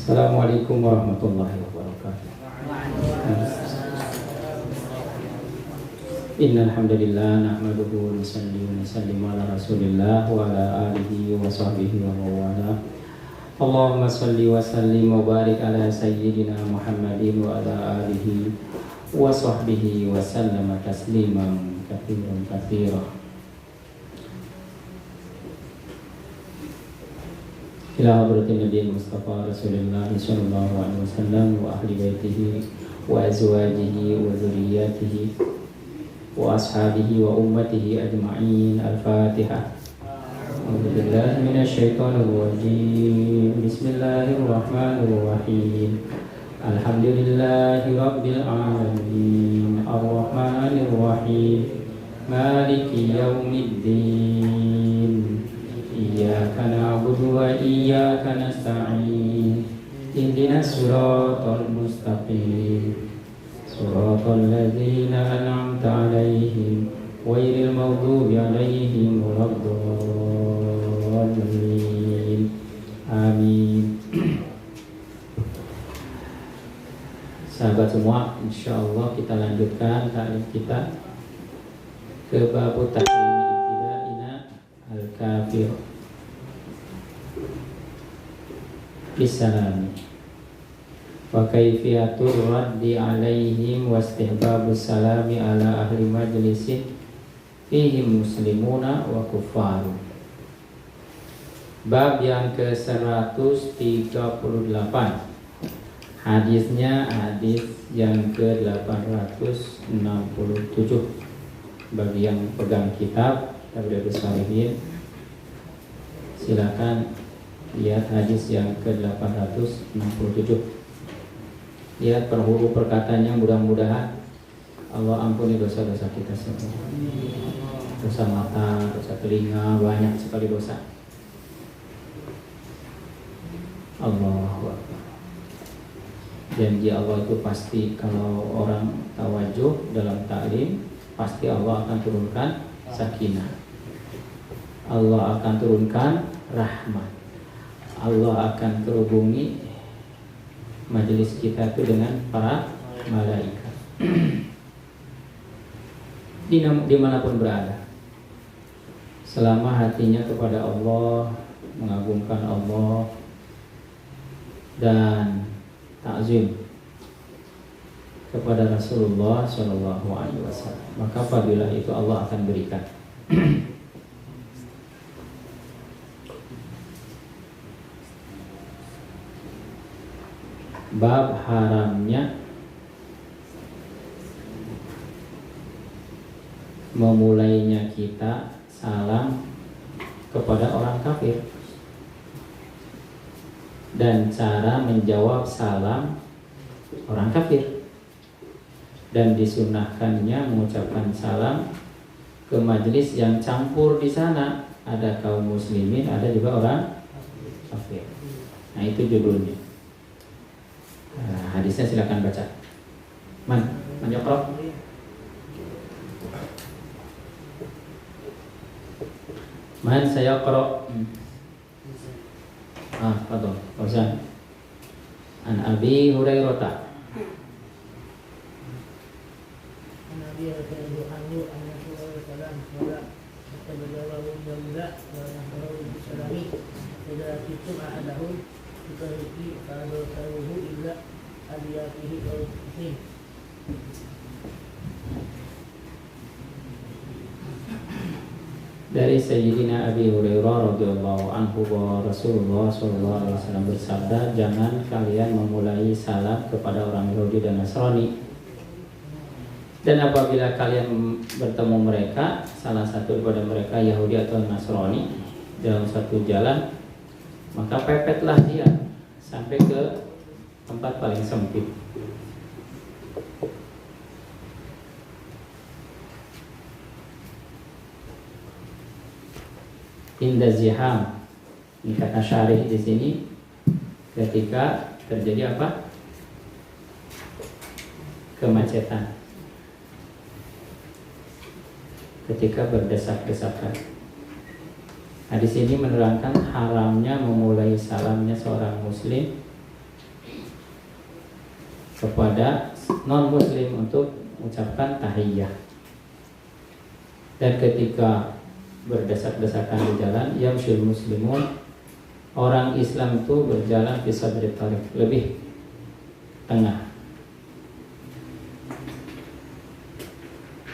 Assalamualaikum warahmatullahi wabarakatuh. Innal hamdalillah nahmaduhu wa nusalli wa nusallimu ala Rasulillah wa ala alihi wa sahbihi wa mawala. Allahumma salli wa sallim wa barik ala sayyidina Muhammadin wa ala alihi wa sahbihi wa sallama tasliman katsiran katsiran. Ila hadratin Nabi Mustafa Rasulullah sallallahu alaihi wasallam wa ahli baitihi wa azwajihi wa dzurriyyatihi wa ashabihi wa ummatihi ajma'in. Al-Fatihah. A'udzu billahi minasy syaithanir rajim. Bismillahirrahmanirrahim. Alhamdulillahi rabbil alamin. Arrahmanir rahim. Maliki yaumiddin. Iyyaka na'budu wa iyyaka nasta'in. Ihdinas siratal mustaqim. Siratal ladzina an'amta 'alaihim ghairil maghdubi 'alaihim waladdallin. Amin. Sahabat semua, insyaallah kita lanjutkan ta'lim kita ke bab tahrim ibtida'ina al-kafir bisalam wa kaifiyatur raddi alaihim wa istihbabus salami ala ahli majlisin fihim muslimuna wa kuffaru. Bab yang ke-138. Hadisnya hadis yang ke-867. Bagi yang pegang kitab Riyadhus Shalihin, silakan lihat hadis yang ke-867. Lihat per huruf perkataannya, mudah-mudahan Allah ampuni dosa-dosa kita semua. Dosa mata, dosa telinga, banyak sekali dosa. Allahu Akbar. Janji Allah itu pasti, kalau orang tawajuh dalam taklim, pasti Allah akan turunkan sakinah. Allah akan turunkan rahmat. Allah akan terhubungi majelis kita itu dengan para malaikat. Dimanapun berada, selama hatinya kepada Allah, mengagungkan Allah dan takzim kepada Rasulullah Shallallahu Alaihi Wasallam, maka fadilah itu Allah akan berikan. Bab haramnya memulainya kita salam kepada orang kafir dan cara menjawab salam orang kafir, dan disunahkannya mengucapkan salam ke majelis yang campur di sana, ada kaum muslimin, ada juga orang kafir. Nah, itu judulnya. Nah, hadisnya silakan baca. Man yaqra? Man sayaqra? Fadhol. Fauzan. An Abi Hurairah. Nabi radhiyallahu anhu anna Rasulullah sallallahu alaihi wasallam dari Sayyidina Abi Hurairah radhiyallahu anhu bahwa Rasulullah sallallahu alaihi wasallam bersabda, jangan kalian memulai salam kepada orang Yahudi dan Nasrani, dan apabila kalian bertemu mereka, salah satu daripada mereka Yahudi atau Nasrani, dalam satu jalan, maka pepetlah dia sampai ke tempat paling sempit. Inda ziham, ini kata syarih di sini, ketika terjadi apa? Kemacetan, ketika berdesak-desakan. Hadis ini menerangkan haramnya memulai salamnya seorang muslim kepada non muslim untuk mengucapkan tahiyyah. Dan ketika berdesak-desakan di jalan, yamshul muslimun, orang Islam itu berjalan fi sadri tariq, lebih tengah.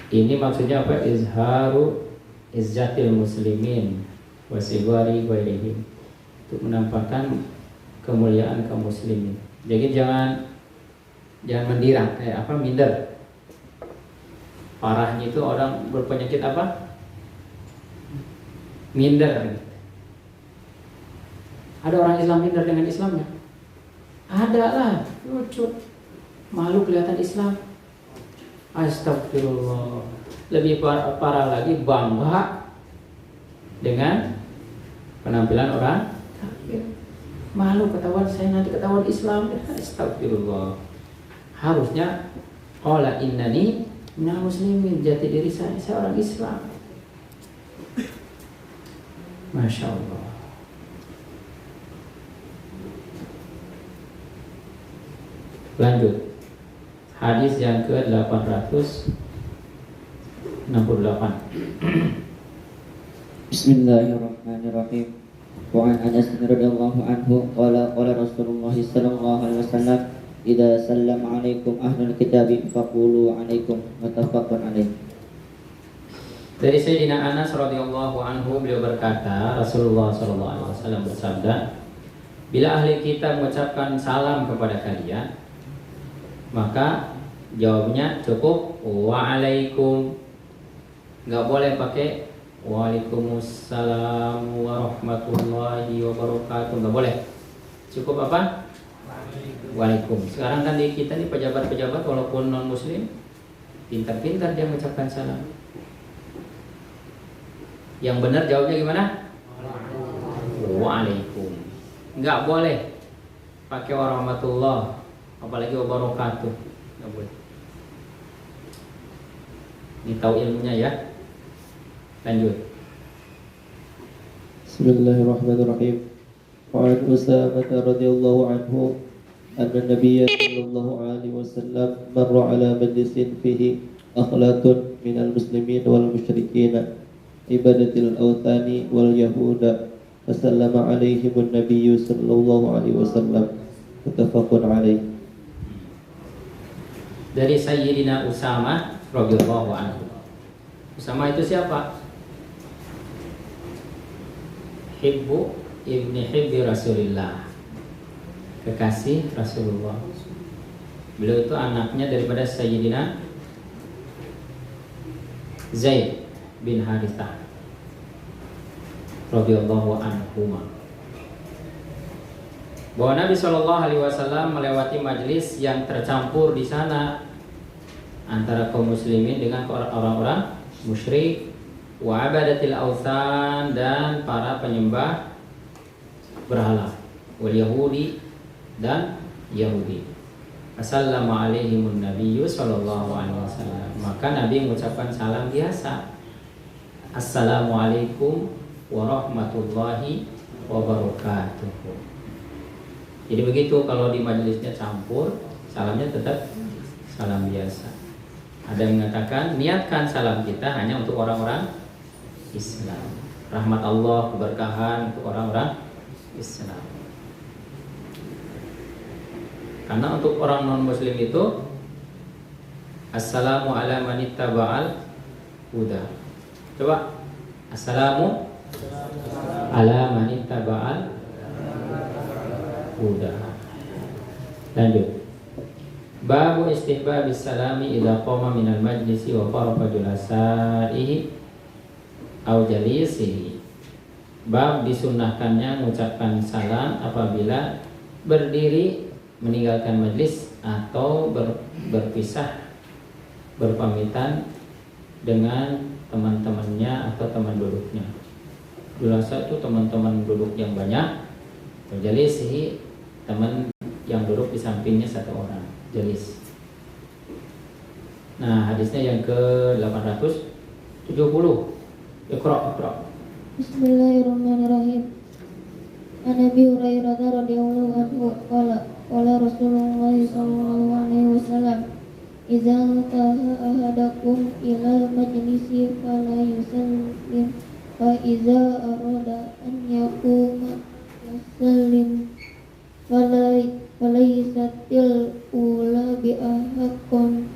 Ini maksudnya apa? Izharu izzatil muslimin wa sigwari ghairihim, untuk menampakkan kemuliaan kaum muslimin. Jadi jangan mendirang, minder. Parahnya itu orang berpenyakit apa? Minder. Ada orang Islam minder dengan Islamnya? Ada lah, lucu, malu kelihatan Islam. Astagfirullah. Lebih parah lagi, bangga dengan penampilan orang kafir. Malu ketahuan, saya nanti ketahuan Islam. Astagfirullah. Harusnya qala innani minal muslimin, jati diri saya orang Islam. Masya Allah. Lanjut. Hadis yang ke-868. Bismillahirrahmanirrahim. Wa an Anas radhiyallahu anhu qala Rasulullah sallallahu alaihi wasallam, idza sallama alaikum ahlul kitabi faqulu alaikum, muttafaqun alaih. Dari Sayyidina Anas radhiyallahu anhu, beliau berkata, Rasulullah sallallahu alaihi wasallam bersabda, bila ahli kitab mengucapkan salam kepada kalian, maka jawabnya cukup waalaikum. Enggak boleh pakai waalaikumsalam warahmatullahi wabarakatuh, enggak boleh. Cukup apa? Waalaikum. Sekarang kan di kita nih pejabat-pejabat walaupun non muslim, pintar-pintar dia mengucapkan salam. Yang benar jawabnya gimana? Waalaikum. Enggak boleh pakai warahmatullah, apalagi wabarakatuh, enggak boleh. Ini tahu ilmunya ya. Lanjut. Bismillahirrahmanirrahim. Wa an Usamah radhiyallahu anhu anna Nabiyya sallallahu alaihi wasallam marra ala majlisin fihi akhlaqun minal muslimin wal musyrikin ibadatil awthani wal yahuda, fasallama alaihimun nabiyyu sallallahu alaihi wasallam, muttafaqun alaih. Dari Sayyidina Usamah radhiyallahu anhu. Usamah itu siapa? Hibbu ibni hibbi Rasulillah, kekasih Rasulullah. Beliau itu anaknya daripada Sayyidina Zaid bin Harithah radhiyallahu anhuma. Bahwa Nabi SAW melewati majelis yang tercampur di sana antara kaum muslimin dengan orang-orang musyrik, wa abadatil authan, dan para penyembah berhala, wal yahudi, dan Yahudi. Assalamu alaihimun nabiyyu sallallahu alaihi wasallam. Maka Nabi mengucapkan salam biasa. Assalamualaikum warahmatullahi wabarakatuh. Jadi begitu, kalau di majelisnya campur, salamnya tetap salam biasa. Ada yang mengatakan niatkan salam kita hanya untuk orang-orang Islam. Rahmat Allah, keberkahan untuk orang-orang Islam. Karena untuk orang non muslim itu assalamu ala manittaba'al huda. Coba assalamu ala manittaba'al huda. Lanjut. Babu istihbabis salami idza qama minal majlisi wa faraqa julasaihi au jalisihi. Bab disunnahkannya mengucapkan salam apabila berdiri meninggalkan majlis atau berpisah, berpamitan dengan teman-temannya atau teman duduknya. Julasa itu teman-teman duduk yang banyak, jalisihi teman yang duduk di sampingnya satu orang, jalis. Nah, hadisnya yang ke-870. Iqra. Bismillahirrahmanirrahim. An Abi Hurairah radhiyallahu anhu qala Rasulullah sallallahu alaihi Idza taha ahadakum ila majlisi fala yusallim fa idza arada an yaquma yusallim fala yusatil ula bi ahaqqam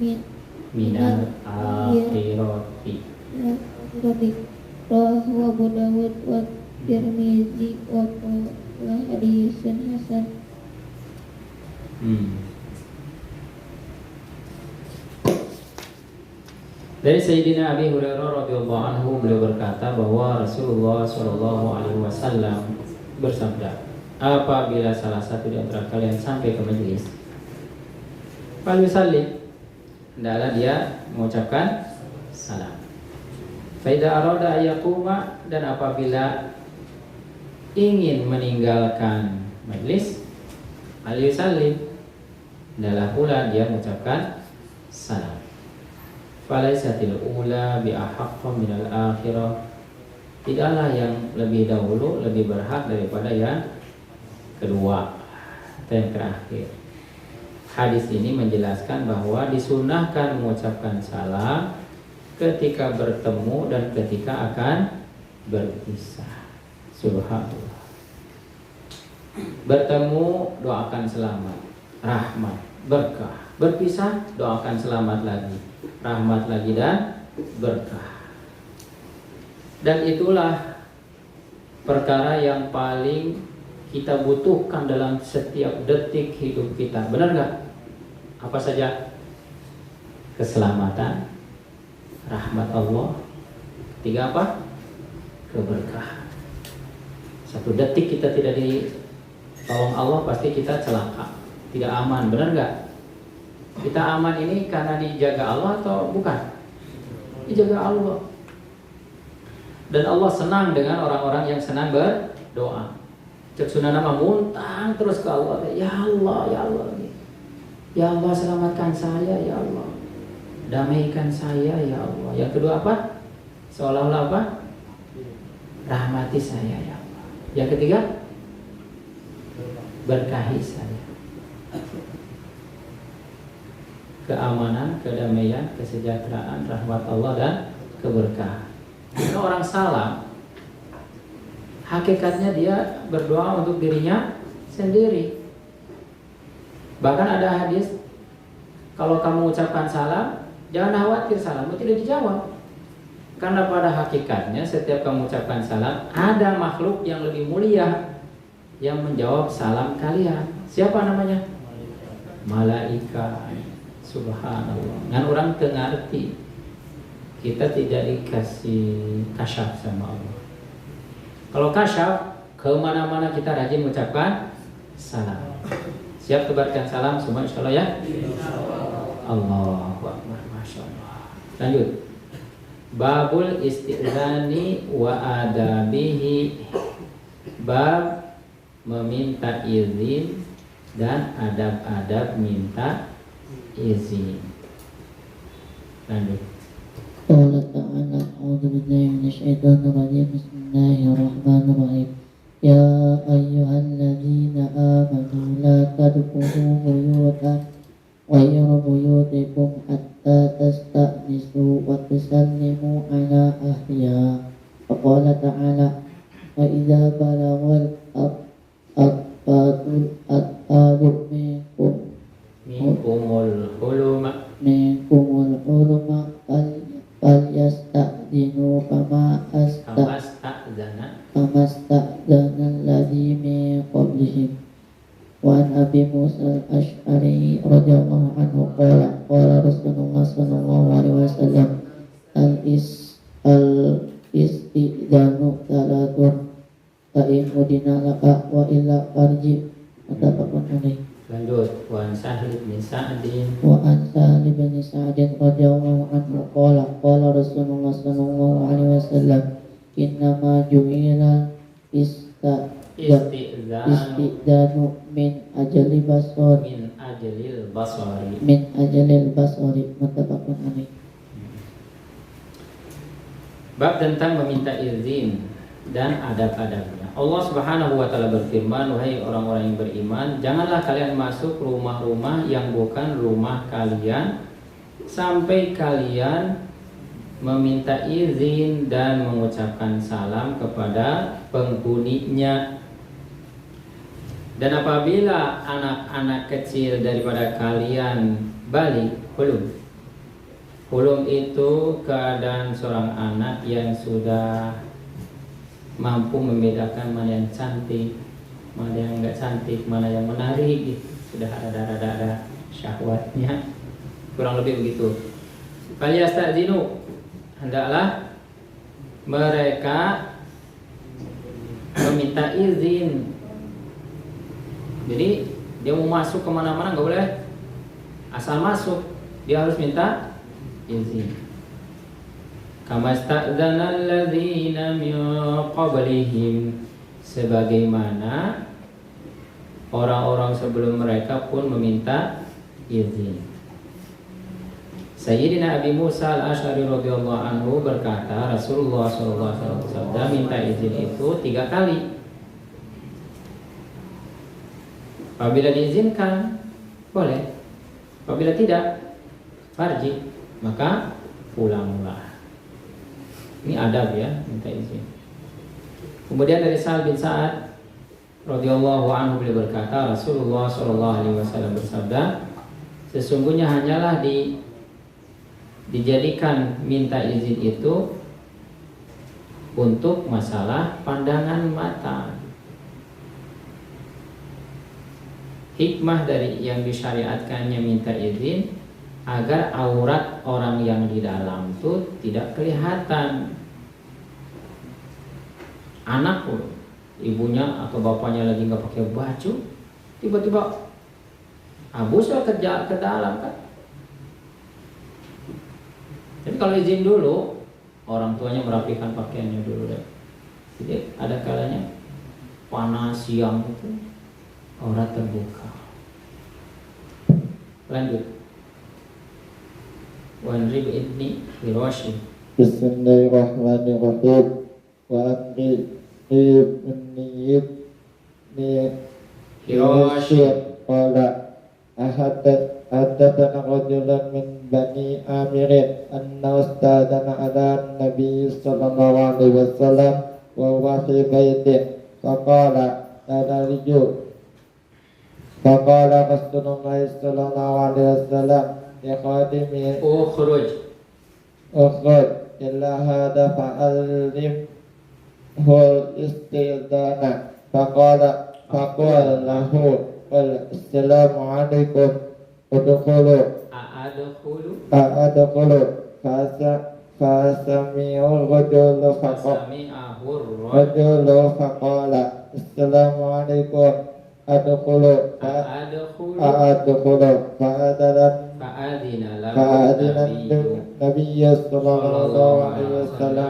minal akhirati. Rawahu Abu Dawud wa Tirmizi wa qala hadisun hasan. Dari Sayyidina Abi Hurairah radhiyallahu anhu, beliau berkata bahwa Rasulullah Shallallahu alaihi wasallam bersabda, apabila salah satu di antara kalian sampai ke majelis, falyusallim, hendaklah dia mengucapkan salam. Fa idza arada ayyaquma, dan apabila ingin meninggalkan majelis, falyusallim, hendaklah pula dia mengucapkan salam. Falaisatil ula bi ahaqqa minal akhirah, tidaklah yang lebih dahulu lebih berhak daripada yang kedua atau yang terakhir. Hadis ini menjelaskan bahwa disunahkan mengucapkan salam ketika bertemu dan ketika akan berpisah. Subhanallah. Bertemu doakan selamat, rahmat, berkah. Berpisah doakan selamat lagi, rahmat lagi, dan berkah. Dan itulah perkara yang paling kita butuhkan dalam setiap detik hidup kita. Benar gak? Apa saja? Keselamatan, rahmat Allah. Tiga apa? Keberkahan. Satu detik kita tidak ditolong Allah, pasti kita celaka, tidak aman. Benar gak? Kita aman ini karena dijaga Allah atau bukan? Dijaga Allah. Dan Allah senang dengan orang-orang yang senang berdoa. Cek sunnah nama muntang terus ke Allah. Ya Allah, ya Allah. Ya Allah, selamatkan saya, ya Allah. Damaikan saya, ya Allah. Yang kedua apa? Seolah-olah apa? Rahmati saya, ya Allah. Yang ketiga, berkahi saya. Keamanan, kedamaian, kesejahteraan, rahmat Allah, dan keberkahan. Kalau orang salam, hakikatnya dia berdoa untuk dirinya sendiri. Bahkan ada hadis, kalau kamu ucapkan salam, jangan khawatir salammu tidak dijawab. Karena pada hakikatnya setiap kamu ucapkan salam, ada makhluk yang lebih mulia yang menjawab salam kalian. Siapa namanya? Malaikat. Subhanallah. Ngan orang tengarti, kita tidak dikasih kasyaf sama Allah. Kalau kasyaf, kemana-mana kita rajin mengucapkan salam. Siap tebarkan salam semua insya Allah ya. Allahu Akbar, Masya Allah. Lanjut. Babul isti'zani wa adabihi. Bab meminta izin dan adab-adab minta izin. Lanjut. Qala ta'ala, a'udzu billahi minasyaitonir rajim. Bismillahirrahmanirrahim. Ya ayyuhalladzina amanu la tadkhulu buyutan ghayra buyutikum hatta tasta'nisu wa tusallimu ala ahliha. Qala ta'ala, wa idza balagal atfatul minkumul huluma falyasta'dinu kama asta'dzana alladzi min qablihim. Wa an Abi Musa al-Asy'ari radhiyallahu anhu qala Rasulullah sallallahu alaihi wasallam al-istidanu talatun fa in udina laka wa illa farji. Muttafaqun alaih. Lanjut. Wa an Sahal bin Sa'din radhiyallahu anhu qala Rasulullah sallallahu alaihi wasallam innama ju'ila istidanu min ajalil basari. Muttafaqun alaih. Bab tentang meminta izin dan adab-adabnya. Allah Subhanahu wa taala berfirman, wahai orang-orang yang beriman, janganlah kalian masuk rumah-rumah yang bukan rumah kalian sampai kalian meminta izin dan mengucapkan salam kepada penghuninya. Dan apabila anak-anak kecil daripada kalian balik, hulum itu keadaan seorang anak yang sudah mampu membedakan mana yang cantik, mana yang enggak cantik, mana yang menarik gitu. Sudah ada syahwatnya, kurang lebih begitu. Falyastadzinu, hendaklah mereka meminta izin. Jadi dia mau masuk kemana-mana nggak boleh asal masuk, dia harus minta izin. Kama sta'dzana alladzina min qablihim, sebagaimana orang-orang sebelum mereka pun meminta izin. Sayyidina Abi Musa al-Asy'ari radhiyallahu anhu berkata, Rasulullah SAW minta izin itu 3 kali. Apabila diizinkan, boleh. Apabila tidak, farji, maka pulanglah. Ini adab ya, minta izin. Kemudian dari Sa'ad bin Sa'ad radhiyallahu anhu beliau berkata, Rasulullah SAW bersabda, sesungguhnya hanyalah dijadikan minta izin itu untuk masalah pandangan mata. Hikmah dari yang disyariatkannya minta izin agar aurat orang yang di dalam itu tidak kelihatan. Anak pun, ibunya atau bapaknya lagi nggak pakai baju, tiba-tiba abusnya kerja ke dalam kan. Jadi kalau izin dulu, orang tuanya merapikan pakaiannya dulu deh. Jadi ada kalanya panas siang itu aurat terbuka. Lanjut. Wan Rib ibni Hiroshi. Bismillahirrahmanirrahim. Wa amri ibni Hiroshi qala حدثنا رجل من بني عامر أن استأذن على النبي صلى الله عليه وسلم وهو في بيته فقال لا نرجو فقال رسول الله صلى الله عليه وسلم لخادمه اخرج إلا هذا فألزمه الاستئذان فقال له السلام عليكم ادخلوا أدخلوا فسمع الرجل فقال السلام عليكم أدخلوا فأذن النبي صلى الله عليه وسلم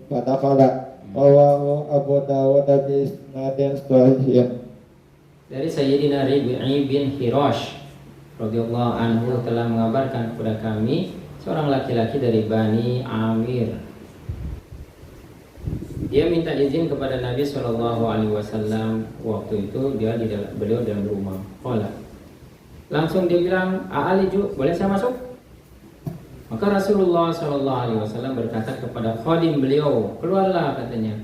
فدخل رواه أبو داود بإسناد صحيح. Dari Sayyidina Rib'i bin Hirosh radhiyallahu anhu telah mengabarkan kepada kami seorang laki-laki dari Bani Amir. Dia minta izin kepada Nabi SAW. Waktu itu beliau dalam rumah. Langsung dia bilang, "A'aliju, boleh saya masuk?" Maka Rasulullah SAW berkata kepada khadim beliau, "Keluarlah," katanya,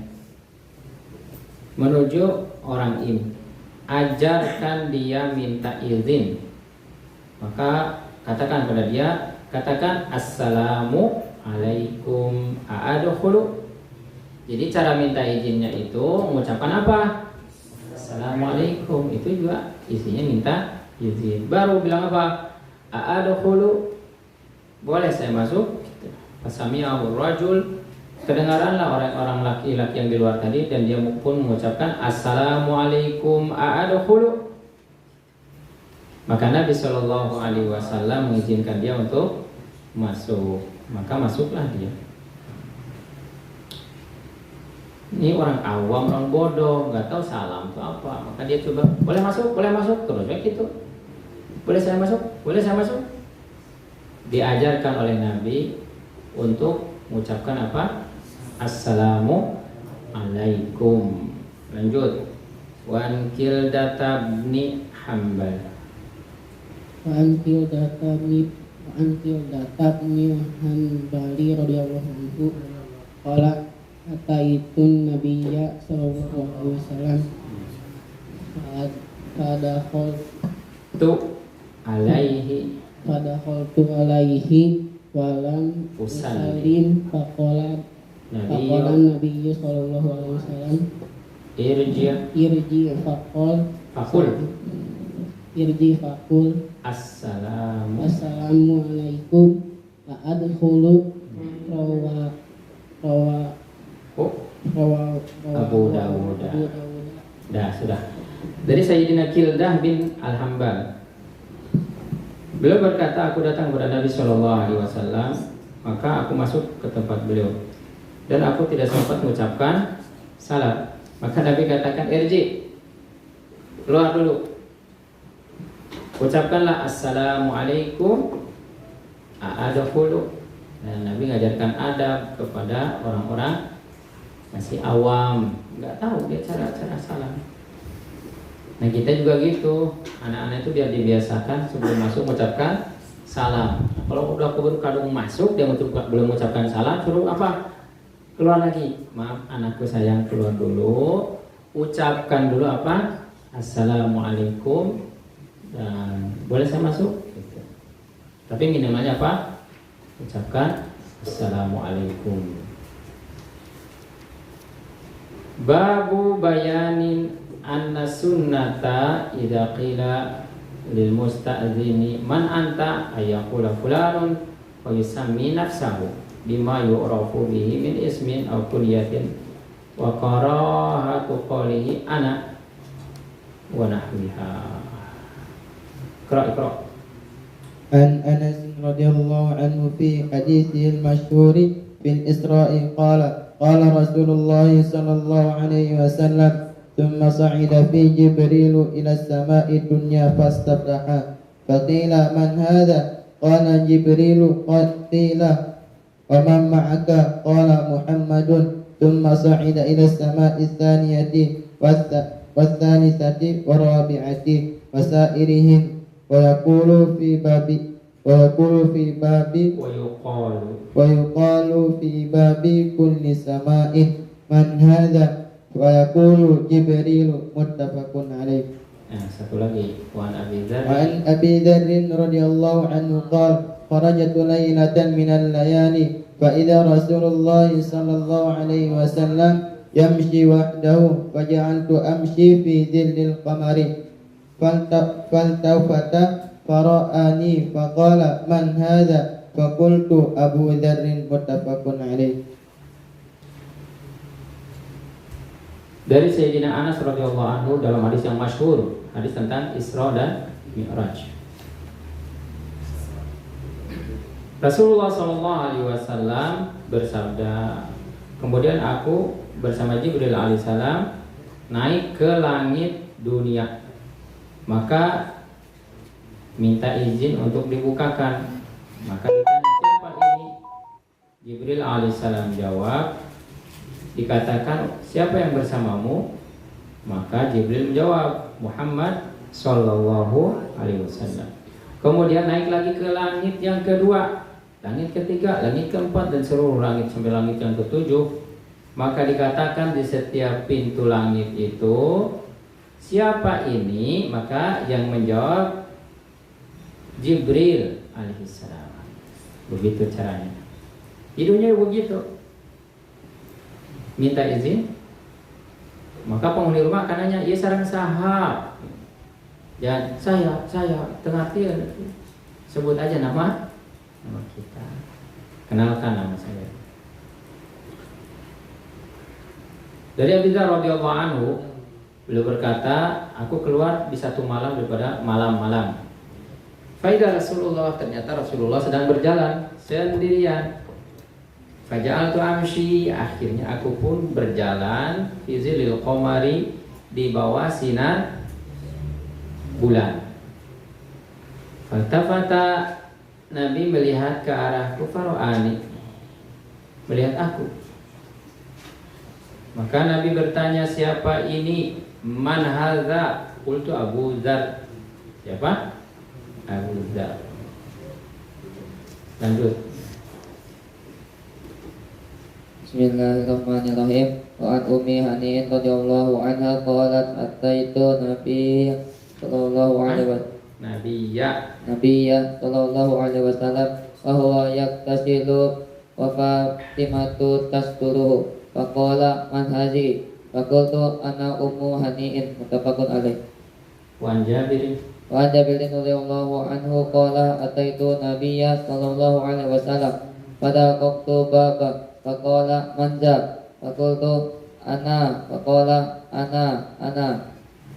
menuju orang ini. Ajarkan dia minta izin. Maka katakan pada dia, katakan assalamu alaikum a'adkhulu. Jadi cara minta izinnya itu mengucapkan apa? Assalamualaikum. Itu juga isinya minta izin. Baru bilang apa? A'adkhulu. Boleh saya masuk? Fasami'ahu rajul. Kedengaranlah orang laki-laki yang di luar tadi, dan dia pun mengucapkan assalamualaikum a'adkhulu. Maka Nabi SAW mengizinkan dia untuk masuk. Maka masuklah dia. Ini orang awam, orang bodoh, nggak tahu salam itu apa. Maka dia coba, boleh masuk, terus kayak gitu. Boleh saya masuk. Diajarkan oleh Nabi untuk mengucapkan apa? Assalamu alaikum. Lanjut. Wan Qildata bin Hambal. Wan Qildata bin وعن قردة بن الحنبل رضي الله عنه قال أتيت النبي صلى الله عليه وسلم فدخلت عليه ولم أسلم فقال النبي صلى الله عليه وسلم irji faqul assalamualaikum adkhulu rawa Abu Dawud. Dah sudah. Dari Sayyidina Kildah bin Al-Hambal. Beliau berkata, aku datang kepada Nabi Shallallahu Alaihi Wasallam, maka aku masuk ke tempat beliau dan aku tidak sempat mengucapkan salam. Maka Nabi katakan, irji, keluar dulu, ucapkanlah assalamualaikum adkhulu. Dan Nabi mengajarkan adab kepada orang-orang masih awam, nggak tahu dia cara salam. Nah kita juga gitu, anak-anak itu biar dibiasakan sebelum masuk mengucapkan salam. Kalau udah keburu kadung masuk dia belum mengucapkan salam, suruh apa? Keluar lagi. Maaf anakku sayang, keluar dulu, ucapkan dulu apa? Assalamualaikum, dan boleh saya masuk? Gitu. Tapi minimalnya apa? Ucapkan assalamualaikum. Babu bayanin anna sunnata idza qila lil musta'dzini man anta ayaqula fulanun wa yusammi nafsahu bima yu'rafu bihi min ismin aw kunyatin wa karahatu qawlihi ana wa nahwiha. Iqra. عن أنس رضي الله عنه في حديثه المشهور في الإسراء قال قال رسول الله صلى الله عليه وسلم ثم صعد في جبريل إلى السماء الدنيا فاستفتح فقيل من هذا قال جبريل قيل ومن معك قال محمد ثم صعد إلى السماء الثانية والثالثة والرابعة وسائرهم ويقول في باب كل سماء من هذا ويقول جبريل متفق عليه. Satu lagi, وعن أبي ذر رضي الله عنه قال خرجت ليلة من الليالي فإذا رسول الله صلى الله عليه وسلم يمشي وحده فجعلت أمشي في ظل القمر فالتفت فرآني فقال من هذا فقلت أبو ذر متفق عليه. Dari Sayyidina Anas radhiyallahu anhu dalam hadis yang masyhur, hadis tentang Isra dan Mi'raj. Rasulullah sallallahu alaihi wasallam bersabda, kemudian aku bersama Jibril alaihissalam naik ke langit dunia. Maka minta izin untuk dibukakan. Maka ditanya siapa ini? Jibril alaihissalam jawab, dikatakan siapa yang bersamamu? Maka Jibril menjawab, Muhammad sallallahu alaihi wasallam. Kemudian naik lagi ke langit yang kedua, langit ketiga, langit keempat, dan seluruh langit sampai langit yang ketujuh. Maka dikatakan di setiap pintu langit itu, siapa ini? Maka yang menjawab Jibril alaihissalam. Begitu caranya. Hidupnya begitu. Minta izin. Maka penghuni rumah akan nanya, "Ya sareng saha?" Ya, saya tengah tiar. Sebut aja nama kita. Kenalkan nama saya. Dari Abu Dzar radhiyallahu anhu, beliau berkata, aku keluar di satu malam daripada malam-malam. Faidah Rasulullah, ternyata Rasulullah sedang berjalan sendirian. Faja'altu amshi, akhirnya aku pun berjalan fi zilil qamari, di bawah sinar bulan. Faltafata, Nabi melihat ke arahku, faro'ani, melihat aku. Maka Nabi bertanya, siapa ini? Man hadza? Qultu Abu Dzar. Siapa? Abu Dzar. Lanjut. Bismillahirrahmanirrahim. Wa an Ummi Hani'in radhiyallahu anha qalat ataitu Nabi sallallahu alaihi sallallahu alaihi wasallam wa huwa yaktasilu wa Fatimatu tasturuhu faqala man hadhihi faqultu ana Ummu Hani'in muttafaqun alaih. Wan Jabir radhiyallahu anhu qala ataitu Nabiyya sallallahu alaihi wasallam pada waktu baba faqala man dzak faqultu ana faqala ana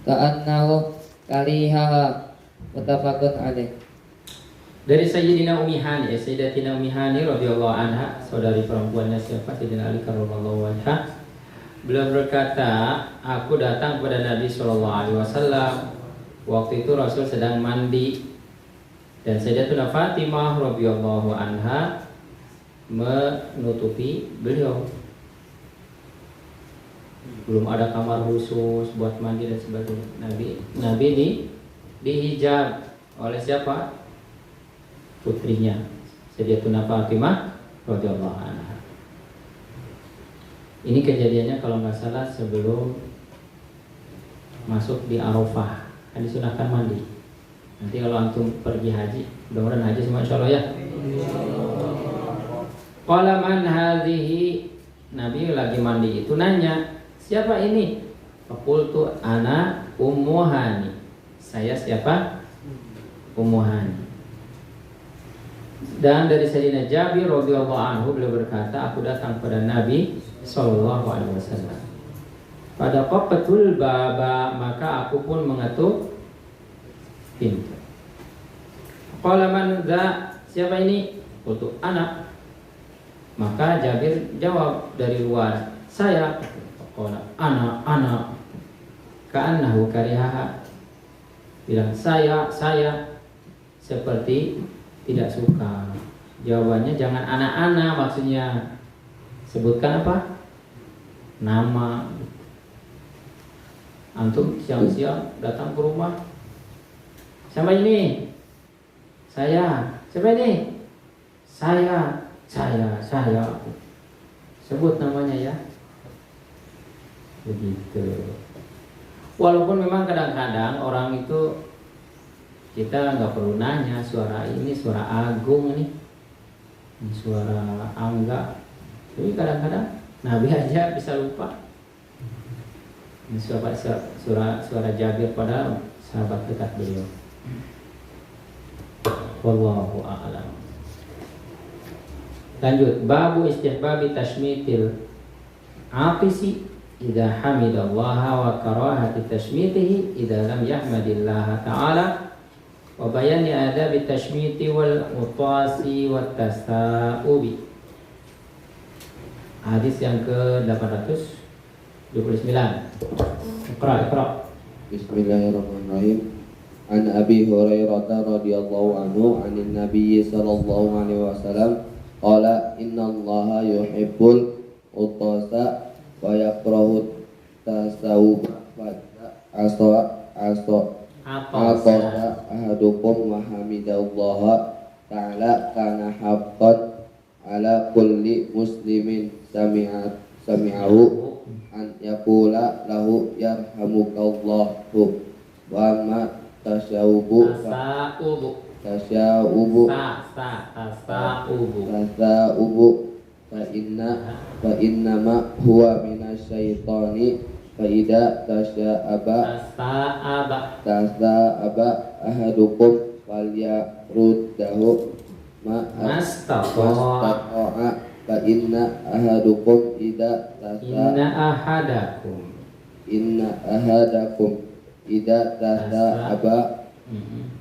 ka'annahu karihaha muttafaqun alaih. Dari Sayyidina Ummi Hani, Sayyidatina Ummi Hani radhiyallahu anha, saudari perempuannya siapa? Sayyidina Ali karramallahu wajhah. Beliau berkata, aku datang kepada Nabi sallallahu alaihi wasallam. Waktu itu Rasul sedang mandi dan Sayyidatuna Fatimah radhiyallahu anha menutupi beliau. Belum ada kamar khusus buat mandi dan sebagainya. Nabi dihijab oleh siapa? Putrinya Sayyidatuna Fatimah radhiyallahu anha. Ini kejadiannya kalau nggak salah sebelum masuk di Arafah, kan disunahkan mandi. Nanti kalau antum pergi haji, mudah-mudahan haji semua insyaallah ya. Qala man hadhihi, Nabi lagi mandi itu nanya, siapa ini? Faqultu ana Ummu Hani. Saya siapa? Ummu Hani. Dan dari Sayyidina Jabir radhiyallahu anhu beliau berkata, aku datang pada Nabi sallallahu alaihi wasallam. Pada qaqatul baba, maka aku pun mengetuk pintu. Qala man dza, siapa ini? Qultu ana. Maka Jabir jawab dari luar, saya. Qala ana. Ka'annahu karihaha. Bilang saya seperti tidak suka. Jawabannya jangan anak-anak, maksudnya sebutkan apa? Nama. Antum siang-siang datang ke rumah, siapa ini? Saya. Siapa ini? Saya. Sebut namanya ya. Begitu. Walaupun memang kadang-kadang orang itu kita nggak perlu nanya, suara ini suara Agung ini suara Angga. Tapi kadang-kadang Nabi aja bisa lupa. Ini suara Jabir pada sahabat dekat beliau. Wallahu a'lam. Lanjut, babu istihbabi tashmitil atisi idza hamidallaha wa karahati tashmitihi idza lam yahmadillaha ta'ala wa bayani adabi tashmiti wal utasi wat tasaubi. Hadis yang ke-829. Iqra. Bismillahirrahmanirrahim. An Abi Hurairah radhiyallahu anhu 'anil Nabiy sallallahu alaihi wasallam qala innallaha yuhibbul utasa wa yakrahu tasawwub ahadukum wa hamidallaha ta'ala kana haqqan ala kulli muslimin sami'ahu an yaqula lahu yarhamukallahu wa ma tasawwubu fa inna ma huwa minasyaitani fa idza tasa'aba ahadukum falyaruddahu mastata'a fa inna ahadakum idza tasa'aba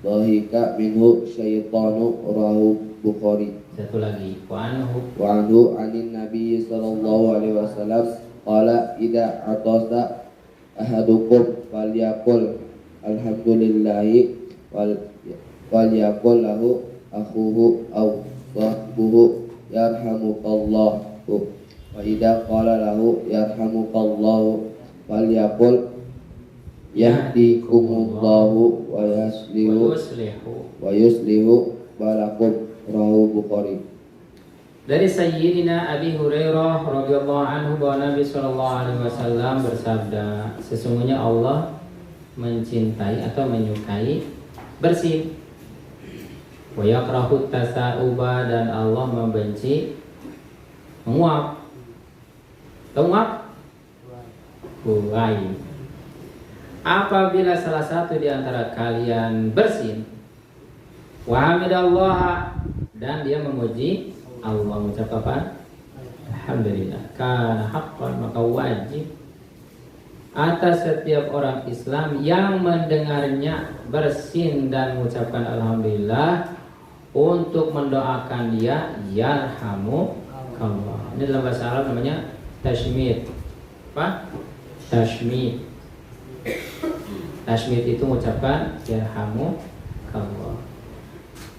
dhahika minhu syaitanu rahu Bukhari. Satu lagi, wa anhu anin Nabi sallallahu alaihi wasallam qala idza atasa ahadukum falyaqul alhamdulillahi walyaqul lahu akhuhu aw sahbuhu yarhamukallahu wa idza qala lahu yarhamukallahu falyaqul yahdikumullahu wa yuslihu balakum Rawahu Bukhari. Dari Sayyidina Abi Hurairah radhiyallahu anhu bahwa Nabi sallallahu alaihi wasallam bersabda, sesungguhnya Allah mencintai atau menyukai bersin. Wa yakrahu tasa'uba, dan Allah membenci menguap. Menguap? Buai. Apabila salah satu di antara kalian bersin, wa hamidallah, dan dia memuji Allah, mengucap apa? Alhamdulillah. Karena haqqan, maka wajib atas setiap orang Islam yang mendengarnya bersin dan mengucapkan alhamdulillah untuk mendoakan dia yarhamukallah. Ini dalam bahasa Arab namanya tashmid. Apa? Tashmid. Tashmid itu mengucapkan yarhamukallah.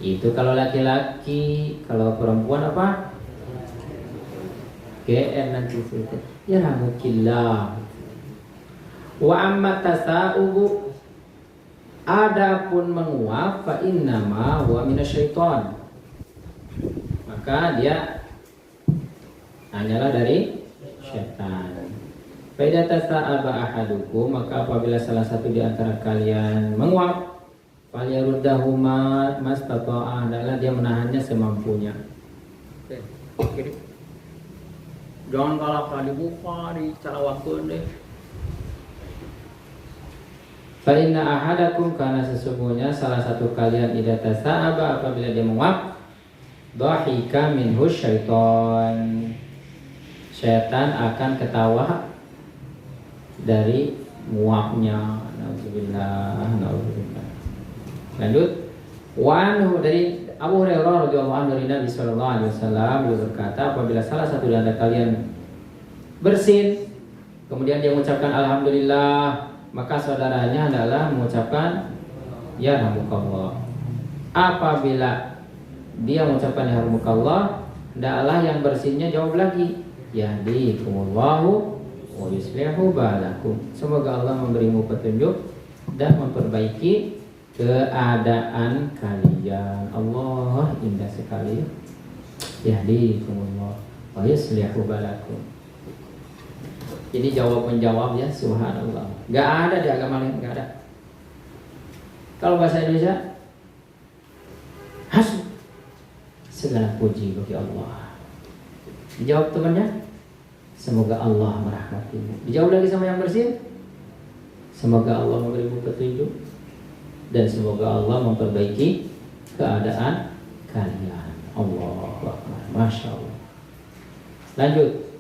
Itu kalau laki-laki. Kalau perempuan apa? GR nanti itu yarhamukillah. Wa amma tasa'ubu, adapun menguap, fa innama huwa minasyaiton, maka dia hanyalah dari syaitan. Fa idza tasa'aba ahadukum, maka apabila salah satu di antara kalian menguap, falyaruddahuma mastata'ah, adalah dia menahannya semampunya. Oke. Jangan kalau dibuka, dicalawakeun deh. Fa inna ahadakum, karena sesungguhnya salah satu kalian idza tasa'aba, apabila dia menguap, dhahika minhu syaitan, syaitan akan ketawa dari muapnya. Nauzubillah, nauzubillah. Lanjut. Wa anhu, dari Abu Hurairah radhiyallahu anhu dari Nabi sallallahu alaihi wasallam, beliau berkata, apabila salah satu di antara kalian bersin, kemudian dia mengucapkan alhamdulillah, maka saudaranya adalah mengucapkan yarhamukallah. Apabila dia mengucapkan yarhamukallah, hendaklah yang bersinnya jawab lagi, yahdikumullahu wa yuslihu balakum. Semoga Allah memberimu petunjuk dan memperbaiki keadaan kalian. Allah, indah sekali. Yahdikumullah wa yuslihu balakum. Jadi jawab menjawab ya, subhanallah. Gak ada di agama lain, gak ada. Kalau bahasa Indonesia, hasb, segala puji bagi Allah. Dijawab temannya, semoga Allah merahmatimu. Dijawab lagi sama yang bersin, semoga Allah memberimu petunjuk dan semoga Allah memperbaiki keadaan kalian. Allahu Akbar, masya Allah. Lanjut.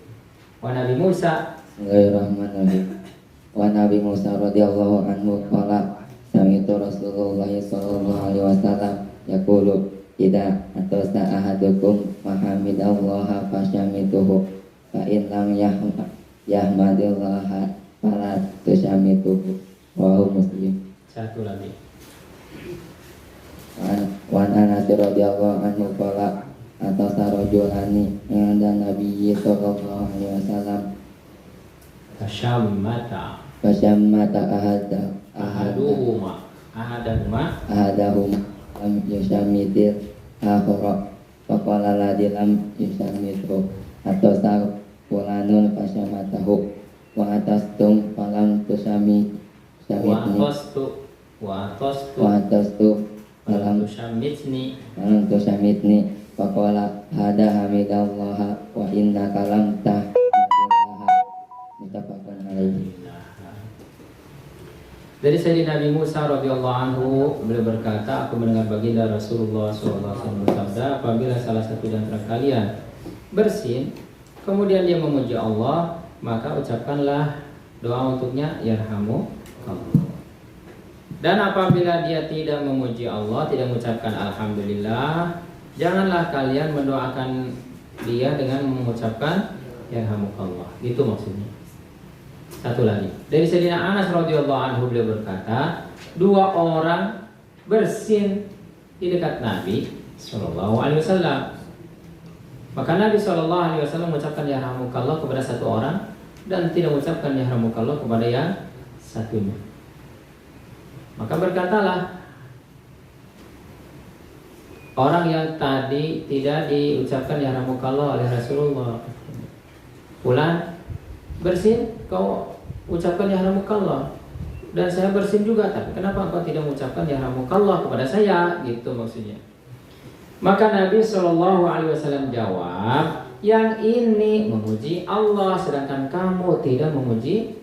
Wa Nabi Musa. Bismillahirrahmanirrahim. Wa Nabi Musa radhiyallahu anhu qala sami'tu Rasulullah sallallahu alaihi wasallam yaqulu idza atasa ahadukum mahamidallaha fasyamituhu fa in lam yahmadillaha fala tusyamituhu. Wa Muslim. Satu lagi. Wa Anas radhiyallahu anhu qala atasa rajulani inda Nabi sallallahu alaihi wasallam Fasyammata ahadahuma lam yusyamidil akhara faqala ladzi lam yusyamidhu atau fulanun fasyamatahu wa atastum falam tusyami syamidni wa atastu falam tusyamidni faqala hada hamidallaha wa innaka lam Dari Sayyidina Nabi Musa radhiyallahu anhu, beliau berkata, aku mendengar baginda Rasulullah SAW bersabda, apabila salah satu di antara kalian bersin, kemudian dia memuji Allah, maka ucapkanlah doa untuknya, yarhamukallah. Dan apabila dia tidak memuji Allah, tidak mengucapkan alhamdulillah, janganlah kalian mendoakan dia dengan mengucapkan yarhamukallah. Itu maksudnya. Satu lagi, dari Sayyidina Anas radhiyallahu anhu, beliau berkata, dua orang bersin di dekat Nabi sallallahu alaihi wasallam. Maka Nabi sallallahu alaihi wasallam mengucapkan yarhamukallah kepada satu orang dan tidak mengucapkan yarhamukallah kepada yang satunya. Maka berkatalah Orang yang tadi tidak diucapkan yarhamukallah oleh Rasulullah, Fulan bersin, kau ucapkan yarhamukallah, dan saya bersin juga, tapi kenapa kau tidak mengucapkan yarhamukallah kepada saya? Gitu maksudnya. Maka Nabi SAW jawab, yang ini memuji Allah, sedangkan kamu tidak memuji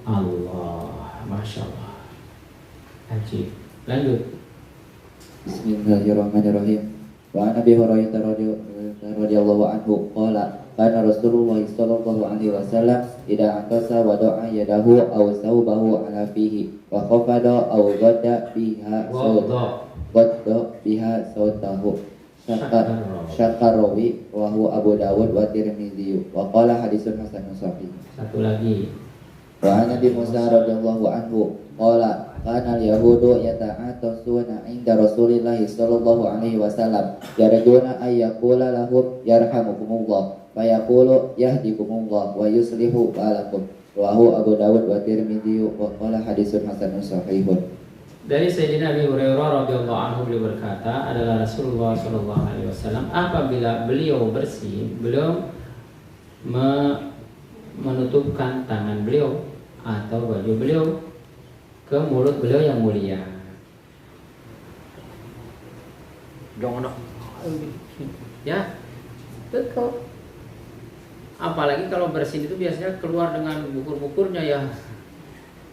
Allah. Masya Allah. Ajib. Lanjut. Bismillahirrahmanirrahim. Wa an Abi Hurairah radhiyallahu anhu qala kana Rasulullah sallallahu alaihi wasallam idza atasa wada'a yadahu aw saubahu ala fihi wa khafada aw ghadda biha sautahu syakarawi wa huwa Abu Dawud wa Tirmidzi wa qala hadisun hasanun sahih. Satu lagi. Wa an Nabi Musa radhiyallahu anhu qala kana al-yahudu yata'atasuna 'inda Rasulillah sallallahu alaihi wasallam yarjuna ay yaqula lahum yarhamukumullah fa yaqulu yahdikumullah wa yuslihu balakum. Rawahu Abu Dawud wa Tirmidzi wa qala hadisun hasanun sahihun. Dari Sayyidina Abi Hurairah radhiyallahu anhu beliau berkata, adalah Rasulullah sallallahu alaihi wasallam apabila beliau bersih, beliau menutupkan tangan beliau atau baju beliau ke mulut beliau yang mulia. Dong. Ya, betul. Apalagi kalau bersin itu biasanya keluar dengan bukur-bukurnya ya,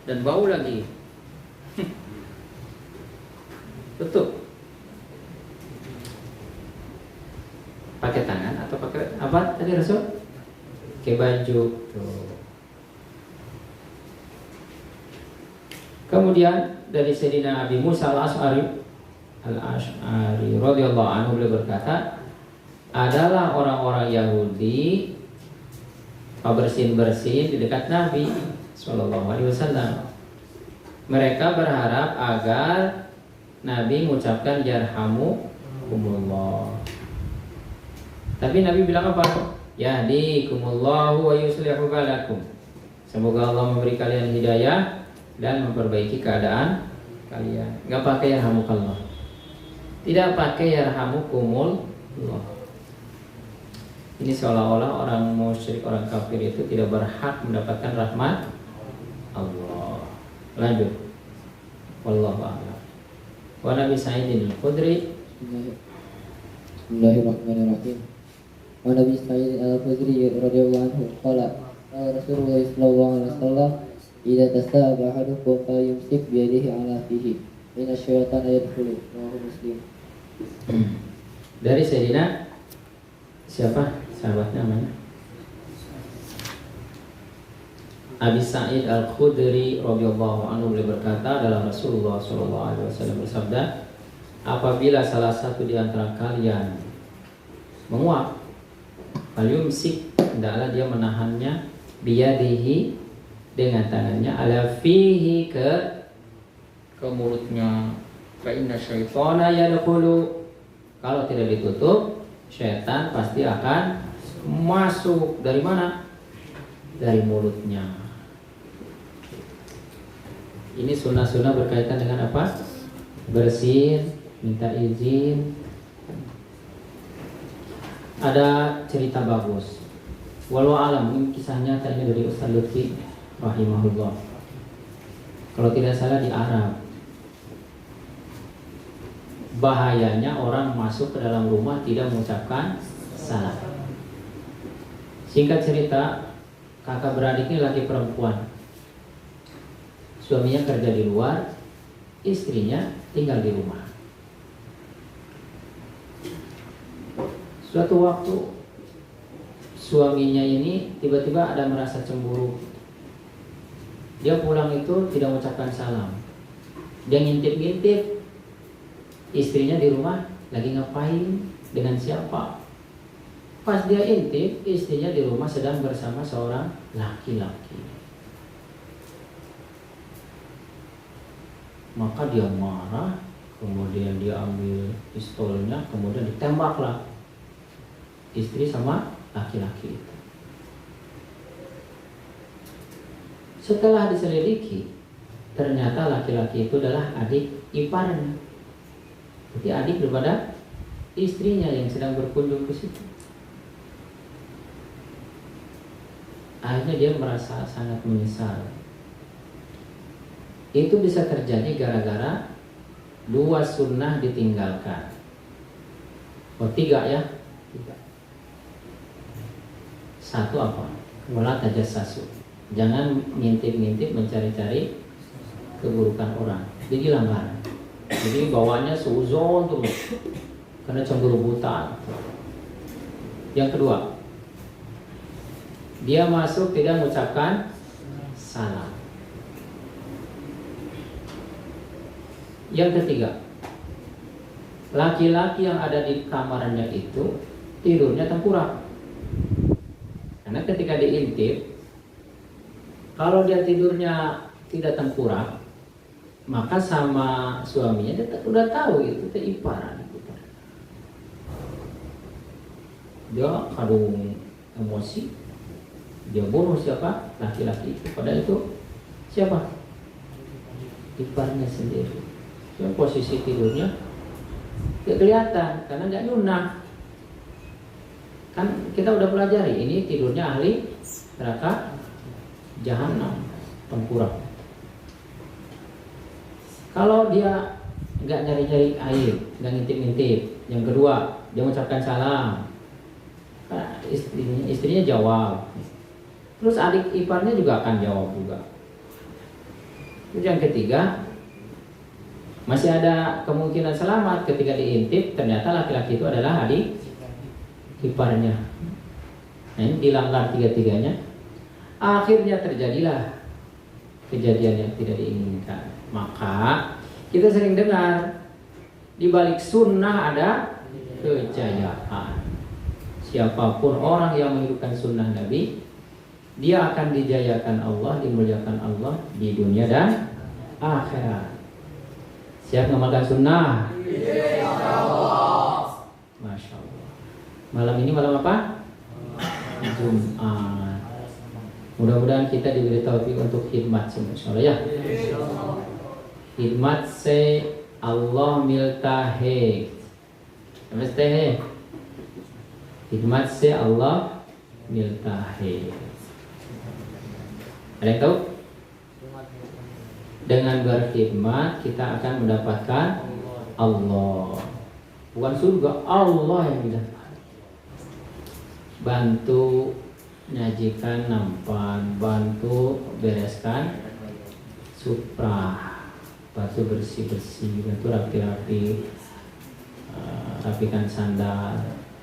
dan bau lagi. Betul. Pakai tangan atau pakai apa tadi Rasul? Pakai baju. Tuh. Kemudian dari Sayyidina Abi Musa al-Ash'ari radhiyallahu anhu beliau berkata, adalah orang-orang Yahudi bersin-bersin di dekat Nabi sallallahu alaihi wasallam. Mereka berharap agar Nabi mengucapkan yarhamukumullah. Tapi Nabi bilang apa? Yahdikumullahu wa yuslihu balakum. Semoga Allah memberi kalian hidayah dan memperbaiki keadaan kalian. Enggak pakai yarhamukallah. Tidak pakai yarhamukumullah. Ini seolah-olah orang musyrik, orang kafir itu tidak berhak mendapatkan rahmat Allah. Lanjut. Wallahu a'lam. Wa Nabi Sa'id al-Khudri. Bismillahirrahmanirrahim. Wa Nabi Sa'id al-Khudri radhiyallahu anhu qala Rasulullah sallallahu alaihi wasallam idza tasaba ahadukum falyumsik bi yadihi ala fihi inna syaitana yadkhulu. Rawahu Muslim. Dari Sayyidina siapa sahabatnya namanya? Abi Sa'id al-Khudri radhiyallahu anhu beliau berkata, adalah Rasulullah sallallahu alaihi wasallam bersabda, apabila salah satu di antara kalian menguap, falyumsik, hendaklah dia menahannya biyadihi, dengan tangannya, ala fihi, ke mulutnya. Fa inna syaitana yadkhulu, kalau tidak ditutup, syaitan pasti akan masuk. Dari mana? Dari mulutnya. Ini sunnah-sunnah berkaitan dengan apa? Bersin, minta izin. Ada cerita bagus. Walau alam, ini kisah nyata ini dari Ustaz Lutfi rahimahullah. Kalau tidak salah di Arab. Bahayanya orang masuk ke dalam rumah tidak mengucapkan salam. Singkat cerita, kakak beradik ini laki perempuan. Suaminya kerja di luar, istrinya tinggal di rumah. Suatu waktu suaminya ini tiba-tiba ada merasa cemburu. Dia pulang itu tidak mengucapkan salam. Dia ngintip-ngintip istrinya di rumah lagi ngapain, dengan siapa. Pas dia intip, istrinya di rumah sedang bersama seorang laki-laki. Maka dia marah, kemudian dia ambil pistolnya, kemudian ditembaklah istri sama laki-laki itu. Setelah diselidiki, ternyata laki-laki itu adalah adik iparnya. Jadi adik daripada istrinya yang sedang berkunjung ke situ. Akhirnya dia merasa sangat menyesal. Itu bisa terjadi gara-gara 2 sunnah ditinggalkan. Oh 3 ya? 3. 1 apa? Wala tajassasu. Jangan ngintip-ngintip mencari-cari keburukan orang. Jadi langgar. Jadi bawaannya seuzon terus. Karena cemburu buta. Yang kedua, dia masuk tidak mengucapkan salam. Yang ketiga, laki-laki yang ada di kamarnya itu tidurnya tengkurap. Karena ketika diintip, kalau dia tidurnya tidak tengkurap, maka sama suaminya dia udah tahu itu teh iparan. Dia kadung emosi, dia bunuh siapa? Laki-laki itu. Padahal itu siapa? Iparnya sendiri. Yang posisi tidurnya tidak kelihatan karena nggak nyunah. Kan kita udah pelajari ini tidurnya ahli neraka jahanam, tengkurap. Kalau dia nggak nyari-nyari air, nggak ngintip-ngintip. Yang kedua, dia mengucapkan salam. Nah, istrinya jawab. Terus adik iparnya juga akan jawab juga. Terus yang ketiga, masih ada kemungkinan selamat ketika diintip. Ternyata laki-laki itu adalah adik iparnya. Nah, ini dilanggar 3-3-nya. Akhirnya terjadilah kejadian yang tidak diinginkan. Maka kita sering dengar di balik sunnah ada kejayaan. Siapapun orang yang menghidupkan sunnah Nabi, dia akan dijayakan Allah, dimuliakan Allah di dunia dan akhirat. Siap mengamalkan sunnah? Masya Allah. Malam ini malam apa? Jumat. Mudah-mudahan kita diberi taufik untuk khidmat semua, insyaallah ya. Khidmat se Allah miltahe. Mesti khidmat se Allah miltahe. Ada yang tahu? Dengan berkhidmat kita akan mendapatkan Allah. Bukan surga, Allah yang didapat. Bantu nyajikan nampan, bantu bereskan supra, bantu bersih-bersih, bantu rapi-rapi, rapikan sandal,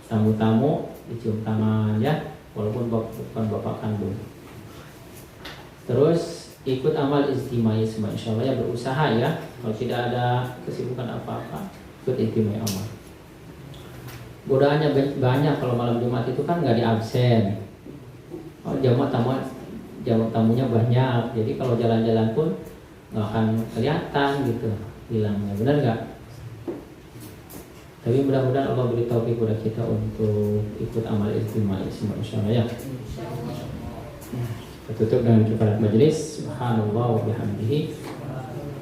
tamu-tamu dicium tangan ya, walaupun bukan bapak kandung. Terus ikut amal istimai semua, insyaallah ya, berusaha ya. Kalau tidak ada kesibukan apa-apa, ikut istimai amal. Godaannya banyak kalau malam Jumat itu kan nggak diabsen. Oh, jamak tamunya banyak, jadi kalau jalan-jalan pun nggak akan kelihatan gitu hilangnya, benar nggak? Tapi mudah-mudahan Allah beri taufik kepada kita untuk ikut amal istimai semua, insyaallah ya. Kita tutup dengan kifarat majlis. Subhanallah wa bihamdihi.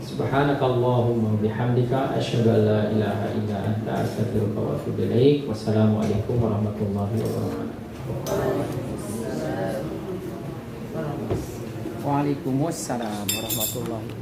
Subhanakallahumma wa bihamdika asyhadu an la ilaha illa anta astaghfiruka wa atubu ilaik. Wassalamualaikum warahmatullahi wabarakatuh. Waalaikumsalam warahmatullahi wabarakatuh.